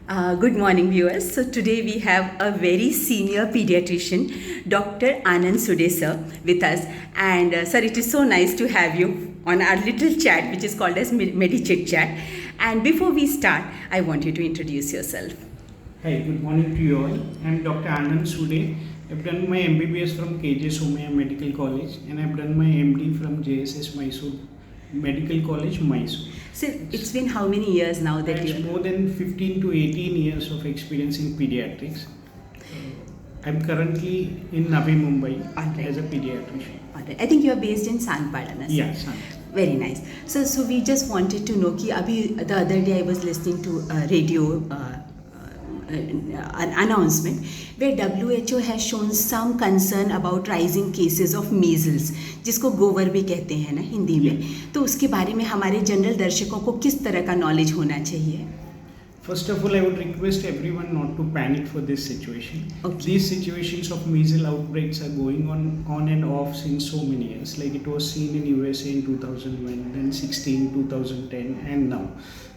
Good morning, viewers. So today we have a very senior pediatrician, Dr. Anand Sude sir, with us. And sir, it is so nice to have you on our little chat, which is called as MediChit Chat. And before we start, I want you to introduce yourself. Hi, good morning to you all. I am Dr. Anand Sude. I've done my MBBS from KJ Somaiya Medical College and I've done my MD from JSS Mysore Medical College, Mysore. So it's been how many years now that It's more than 15 to 18 years of experience in pediatrics. I'm currently in Navi Mumbai as a pediatrician. Alright. I think you are based in Sanpada, na? Yes. Very nice. So we just wanted to know कि अभी the other day I was listening to a radio an announcement where WHO has shown some concern about rising cases of measles, जिसको गोवर भी कहते हैं ना हिंदी में. तो उसके बारे में हमारे जनरल दर्शकों को किस तरह का नॉलेज होना चाहिए? First of all, I would request everyone not to panic for this situation. Okay. These situations of measles outbreaks are going on and off since so many years. Like it was seen in USA in 2001, then 16, 2010, and now.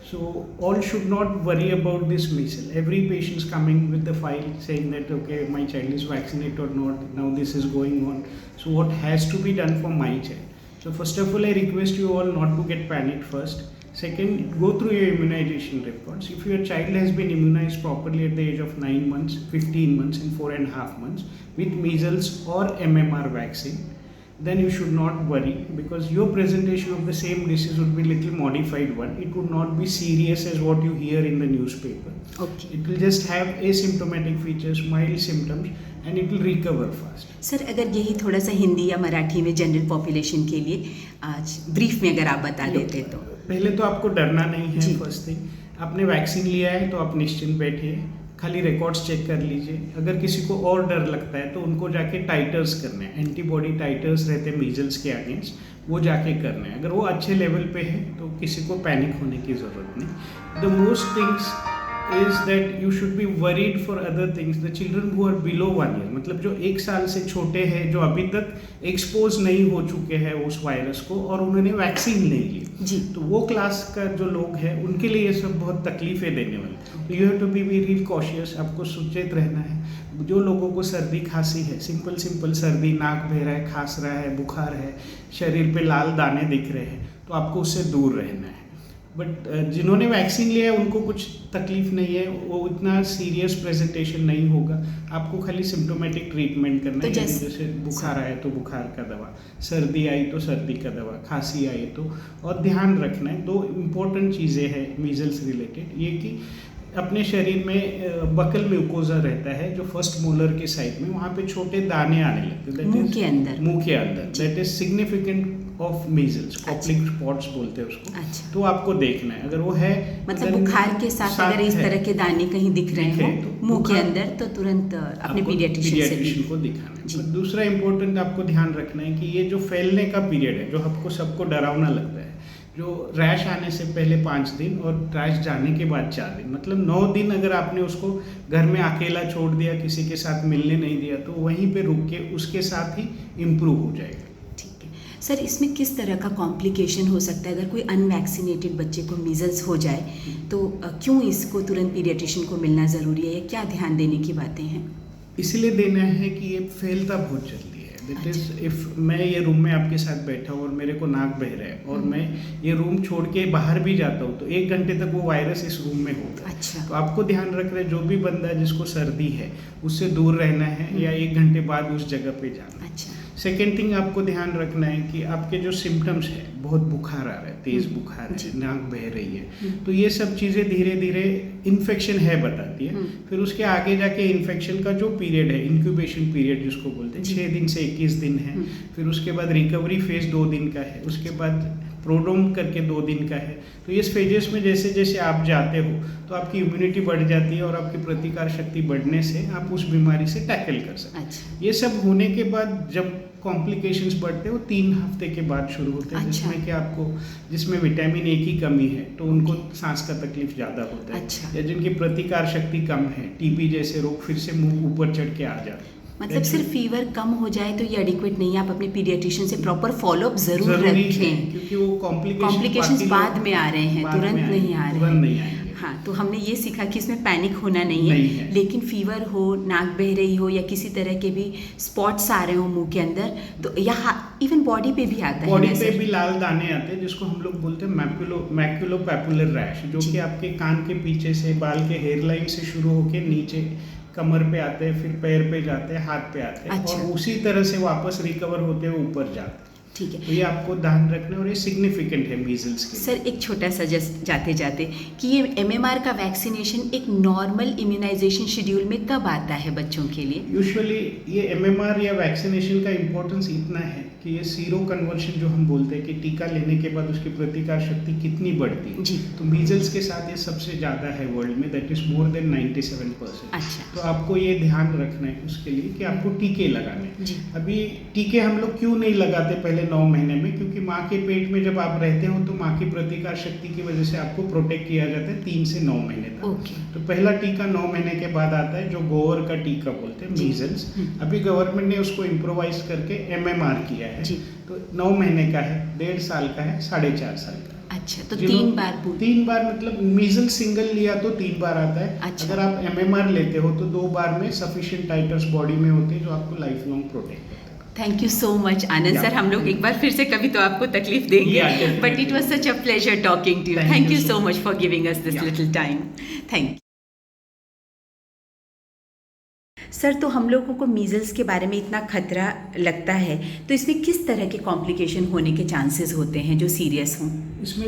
So all should not worry about this measles. Every patient is coming with the file saying that okay, my child is vaccinated or not. Now this is going on. So what has to be done for my child? So first of all, I request you all not to get panicked first. Second, go through your immunization records. If your child has been immunized properly at the age of 9 months, 15 months and 4.5 months with measles or MMR vaccine, then you should not worry because your presentation of the same disease would be little modified one. It would not be serious as what you hear in the newspaper. Okay. It will just have asymptomatic features, mild symptoms and it will recover fast. Sir अगर यही थोड़ा सा हिंदी या मराठी में general population के लिए आज brief में अगर आप बता देते तो. पहले तो आपको डरना नहीं है. फर्स्ट थिंग, आपने वैक्सीन लिया है तो आप निश्चिंत बैठिए, खाली रिकॉर्ड्स चेक कर लीजिए. अगर किसी को और डर लगता है तो उनको जाके टाइटर्स करने हैं, एंटीबॉडी टाइटर्स रहते हैं मीजल्स के अगेंस्ट, वो जाके करने हैं. अगर वो अच्छे लेवल पे है तो किसी को पैनिक होने की ज़रूरत नहीं. The most things is that you should be worried for other things. The children who are below 1 year, मतलब जो 1 साल से छोटे हैं, जो अभी तक एक्सपोज नहीं हो चुके हैं उस वायरस को और उन्होंने वैक्सीन नहीं ली जी, तो वो क्लास का जो लोग हैं उनके लिए ये सब बहुत तकलीफें देने वाले. तो you have to be very cautious. आपको सुचेत रहना है. जो लोगों को सर्दी खांसी है, सिंपल सर्दी, नाक बह रहा है, खांस रहा है, बुखार है, शरीर पे लाल दाने दिख रहे हैं, तो आपको उससे दूर रहना है. बट जिन्होंने वैक्सीन लिया है उनको कुछ तकलीफ नहीं है, वो इतना सीरियस प्रेजेंटेशन नहीं होगा. आपको खाली सिम्टोमेटिक ट्रीटमेंट करना है. जैसे बुखार आए तो बुखार का दवा, सर्दी आई तो सर्दी का दवा, खांसी आई तो. और ध्यान रखना है 2 इम्पोर्टेंट चीज़ें हैं मीजल्स रिलेटेड. ये कि अपने शरीर में बकल म्यूकोजा रहता है जो फर्स्ट मोलर के साइड में, वहाँ पे छोटे दाने आने लगते हैं मुंह के अंदर. That is significant of measles, coupling spots बोलते हैं उसको. अच्छा. तो आपको देखना है. अगर वो है मतलब बुखार के साथ अगर इस तरह के दाने कहीं दिख रहे हैं तो मुंह के अंदर, तो तुरंत अपने पीडियाट्रिशियन को दिखाना है. दूसरा इम्पोर्टेंट आपको ध्यान रखना है कि ये जो फैलने का पीरियड है, जो आपको सबको डरावना लगता है, जो रैश आने से पहले 5 दिन और रैश जाने के बाद 4 दिन, मतलब 9 दिन अगर आपने उसको घर में अकेला छोड़ दिया, किसी के साथ मिलने नहीं दिया, तो वहीं पे रुक के उसके साथ ही इम्प्रूव हो जाएगा. ठीक है सर, इसमें किस तरह का कॉम्प्लिकेशन हो सकता है अगर कोई अनवैक्सीनेटेड बच्चे को मीजल्स हो जाए तो क्यों इसको तुरंत पीडियाट्रिशियन को मिलना ज़रूरी है, या क्या ध्यान देने की बातें हैं? इसलिए देना है कि ये फैलता बहुत जल्दी है. दैट इज, इफ मैं ये रूम में आपके साथ बैठा हूँ और मेरे को नाक बह रहा है और मैं ये रूम छोड़ के बाहर भी जाता हूँ तो 1 घंटे तक वो वायरस इस रूम में होगा. अच्छा. तो आपको ध्यान रखना है, जो भी बंदा जिसको सर्दी है उससे दूर रहना है या 1 घंटे बाद उस जगह पे जाना. अच्छा. सेकेंड थिंग आपको ध्यान रखना है कि आपके जो सिम्टम्स है, बहुत बुखार आ रहा है, तेज़ बुखार है, नाक बह रही है, तो ये सब चीज़ें धीरे धीरे इन्फेक्शन है बताती है. फिर उसके आगे जाके इन्फेक्शन का जो पीरियड है, इंक्यूबेशन पीरियड जिसको बोलते हैं, 6 दिन से 21 दिन है. फिर उसके बाद रिकवरी फेज 2 दिन का है, उसके बाद प्रोडोम करके 2 दिन का है. तो इस फेजेस में जैसे जैसे आप जाते हो तो आपकी इम्यूनिटी बढ़ जाती है और आपकी प्रतिकार शक्ति बढ़ने से आप उस बीमारी से टैकल कर सकते हैं. अच्छा. ये सब होने के बाद जब कॉम्प्लिकेशंस बढ़ते हैं वो 3 हफ्ते के बाद शुरू होते हैं. अच्छा. जिसमें कि आपको, जिसमें विटामिन ए की कमी है तो उनको सांस का तकलीफ ज़्यादा होता है. अच्छा. या जिनकी प्रतिकार शक्ति कम है, टीबी जैसे रोग फिर से मुंह ऊपर चढ़ के आ जाते हैं. मतलब सिर्फ फीवर कम हो जाए तो ये एडिक्वेट नहीं है, आप अपने पीडियाट्रिशियन से प्रॉपर फॉलोअप जरूर रखें, क्योंकि वो कॉम्प्लिकेशंस बाद में आ रहे हैं, तुरंत नहीं आ रहे हैं. हाँ, तो हमने ये सीखा कि इसमें पैनिक होना नहीं नहीं है, है। लेकिन फीवर हो, नाक बह रही हो या किसी तरह के भी स्पॉट्स आ रहे हो मुंह के अंदर, तो या इवन बॉडी पे भी आता है बॉडी वैसे? पे भी लाल दाने आते हैं जिसको हम लोग बोलते हैं मैक्यूलोपैपुलर रैश, जो जी। कि आपके कान के पीछे से बाल के हेयर लाइन से शुरू होके नीचे कमर पे आते हैं, फिर पैर पे जाते हैं, हाथ पे आते हैं, अच्छा। और उसी तरह से वापस रिकवर होते हुए ऊपर जाते हैं। ठीक है तो ये आपको ध्यान रखना है और ये सिग्निफिकेंट है मीजल्स के लिए। सर, एक छोटा सा जस्ट जाते जाते कि ये MMR का वैक्सीनेशन एक नॉर्मल इम्यूनाइजेशन शेड्यूल में कब आता है बच्चों के लिए? यूजुअली ये MMR या वैक्सीनेशन का इम्पोर्टेंस इतना है कि ये सीरो कन्वर्शन जो हम बोलते हैं कि टीका लेने के बाद उसकी प्रतिकार शक्ति कितनी बढ़ती है, जी। तो मीजल्स के साथ ये सबसे ज़्यादा है वर्ल्ड में, दैट इज मोर देन 97%। अच्छा। तो आपको ये ध्यान रखना है उसके लिए कि आपको टीके लगाने हैं। जी। अभी टीके हम लोग क्यों नहीं लगाते पहले 9 महीने में, क्योंकि माँ के पेट में जब आप रहते हो तो माँ की प्रतिकार शक्ति की वजह से आपको प्रोटेक्ट किया जाता है 3 से 9 महीने तक। ओके। तो पहला टीका 9 महीने के बाद आता है जो गोवर का टीका बोलते हैं, जी। मीजल्स। अभी गवर्नमेंट ने उसको इम्प्रोवाइज करके MMR किया है। जी। तो 9 महीने का है, 1.5 साल का है, 4.5 साल का है। अच्छा, तो जिन्हों- 3 बार पूरी? 3 बार मतलब मीजल सिंगल लिया तो 3 बार आता है। अच्छा। अगर आप MMR लेते हो तो 2 बार में सफिशिएंट टाइटर्स बॉडी में होते हैं जो आपको लाइफ लॉन्ग प्रोटेक्ट करते हैं। Thank you so much Anand Yeah. Sir, हम लोग एक बार फिर से कभी तो आपको तकलीफ देंगे, Yeah, definitely. But it was such a pleasure talking to you. Thank thank you you so so much for giving us this Yeah. Little time. Thank you sir. तो हम लोगों को मीजल्स के बारे में इतना खतरा लगता है, तो इसमें किस तरह के कॉम्प्लिकेशन होने के चांसेस होते हैं जो सीरियस हों? इसमें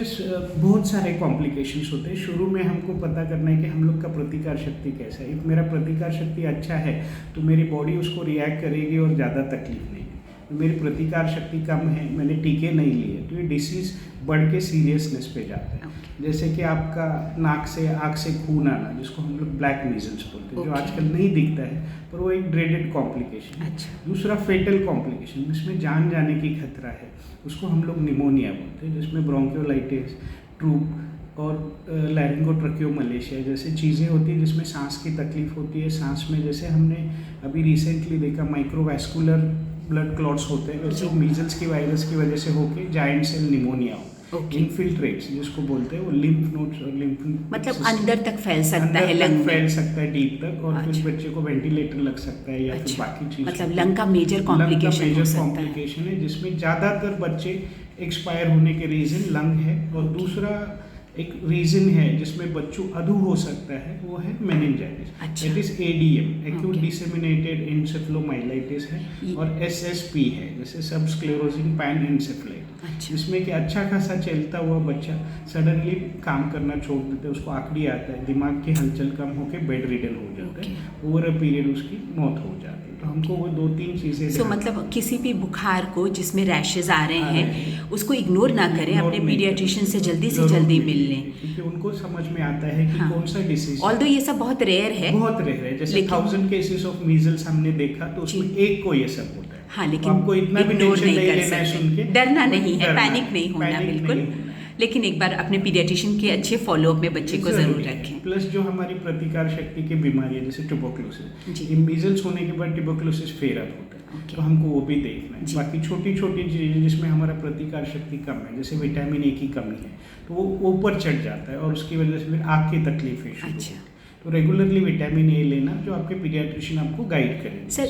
बहुत सारे कॉम्प्लिकेशंस होते हैं। शुरू में हमको पता करना है कि हम लोग का प्रतिकार शक्ति कैसा है। मेरा प्रतिकार शक्ति अच्छा है तो मेरी बॉडी उसको रिएक्ट करेगी और ज़्यादा तकलीफ नहीं है। मेरी प्रतिकार शक्ति कम है, मैंने टीके नहीं लिए, तो ये डिसीज़ बढ़ के सीरियसनेस पे जाता है। जैसे कि आपका नाक से आँख से खून आना, जिसको हम लोग ब्लैक मीजल्स बोलते हैं, जो Okay. आजकल नहीं दिखता है पर वो एक ड्रेडेड कॉम्प्लिकेशन है। अच्छा। दूसरा फेटल कॉम्प्लिकेशन, जिसमें जान जाने की खतरा है, उसको हम लोग निमोनिया बोलते हैं, जिसमें ब्रोंकियोलाइटिस, ट्रूप और लैरिंगोट्रकियोमलेशिया जैसे चीज़ें होती हैं जिसमें सांस की तकलीफ होती है। सांस में जैसे हमने अभी रिसेंटली देखा माइक्रोवैस्कुलर ब्लड क्लॉट्स होते हैं, वैसे मीजल्स की वायरस की वजह से होके जाइंट सेल निमोनिया हो। Okay. इन्फिल्ट्रेट्स जिसको बोलते हैं, वो लिम्फ नोड्स और लिम्फ मतलब अंदर तक फैल सकता है लंग में? फैल सकता है डीप तक, और अच्छा। फिर बच्चे को वेंटिलेटर लग सकता है या फिर अच्छा। बाकी चीज़। मतलब लंग का मेजर कॉम्प्लिकेशन हो सकता है। कॉम्प्लिकेशन है जिसमें ज़्यादातर बच्चे एक्सपायर होने के रीज़न लंग है। और दूसरा एक रीज़न है जिसमें बच्चों अधू हो सकता है, वो है मेनिंजाइटिस। अच्छा। It is ADM, acute Okay. Disseminated encephalomyelitis है, ये- और SSP है जैसे सब स्क्लेरोसिंग पैन एन्सेफेलाइटिस, अच्छा। जिसमें कि अच्छा खासा चलता हुआ बच्चा सडनली काम करना छोड़ देता है, उसको आकड़ी आता है, दिमाग की हलचल कम होकर बेड रिडन हो जाता है, ओवर अ पीरियड उसकी मौत हो जाती है। तो हमको वो 2-3 चीज़ें सो मतलब किसी भी बुखार को जिसमें रैशेज आ रहे हैं हैं, उसको इग्नोर ना करें, इग्नोर अपने नहीं पीडियाट्रिशियन से करें। जल्दी से जरूर जल्दी मिलें, मिल लें, क्योंकि उनको समझ में आता है कि हाँ। कौन सा डिसीज ऑल्दो ये सब बहुत रेयर है। बहुत रेयर है। जैसे लेकिन- 1000 केसेस ऑफ मीजल्स हमने देखा तो उसमें जी। एक को ये सब होता है। हाँ, तो लेकिन आपको इतना भी इग्नोर टेंशन नहीं कर लेना है सुन के, सकते, डरना नहीं है, डरना पैनिक नहीं होना पैनिक बिल्कुल। नहीं होना। लेकिन एक बार अपने पीडियाट्रिशियन के अच्छे फॉलोअप में बच्चे को जरूर रखें। प्लस जो हमारी प्रतिकार शक्ति की बीमारी है जैसे जी। ट्यूबरकुलोसिस, मीजल्स होने के बाद ट्यूबरकुलोसिस फेयर अप होता है, Okay. तो हमको वो भी देखना है। जी। बाकी छोटी छोटी चीज़ें जिसमें हमारा प्रतिकार शक्ति कम है, जैसे विटामिन ए की कमी है, तो वो ऊपर चढ़ जाता है और उसकी वजह से फिर आँख की तकलीफें शुरू अच्छा। होती हैं। तो रेगुलरली विटामिन ए लेना, जो आपके पीडियाट्रिशियन आपको गाइड करेंगे। सर,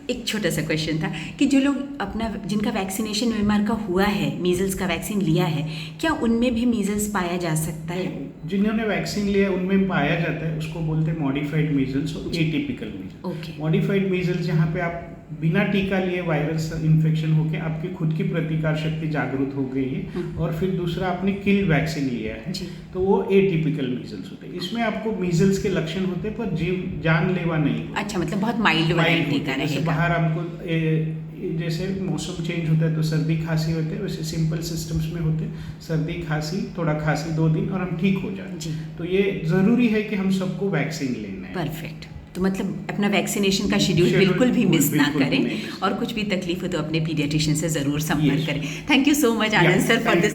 एक छोटा सा क्वेश्चन था कि जो लोग अपना जिनका वैक्सीनेशन MMR का हुआ है, मीजल्स का वैक्सीन लिया है, क्या उनमें भी मीजल्स पाया जा सकता है? जिन्होंने वैक्सीन लिया उनमें पाया जाता है, उसको बोलते हैं मॉडिफाइड मीजल्स और atypical measles. Okay. Modified measles जहाँ पे आप बिना टीका लिए वायरस इन्फेक्शन होके आपकी खुद की प्रतिकार शक्ति जागरूक हो गई है, और फिर दूसरा आपने किल वैक्सीन लिया है, जी। तो वो एटिपिकल मीजल्स होते हैं। इसमें आपको मीजल्स के लक्षण होते हैं पर जीव जानलेवा नहीं होता। अच्छा, मतलब बहुत माइल्ड Mild वैरायटी होते का हैं। जैसे रहेगा। बाहर हमको जैसे मौसम चेंज होता है तो सर्दी खांसी होते हैं, वैसे सिंपल सिस्टम्स में होते हैं सर्दी खांसी, थोड़ा खांसी 2 दिन और हम ठीक हो जाते जी। हैं। तो ये ज़रूरी है कि हम सबको वैक्सीन लेना है। परफेक्ट। तो मतलब अपना वैक्सीनेशन का शेड्यूल Schedule बिल्कुल भी मिस ना बिल्कुल करें, नहीं miss और कुछ भी तकलीफ हो तो अपने पीडियाट्रिशियन से ज़रूर संपर्क Yes. करें। Thank you so much Anand sir for thank this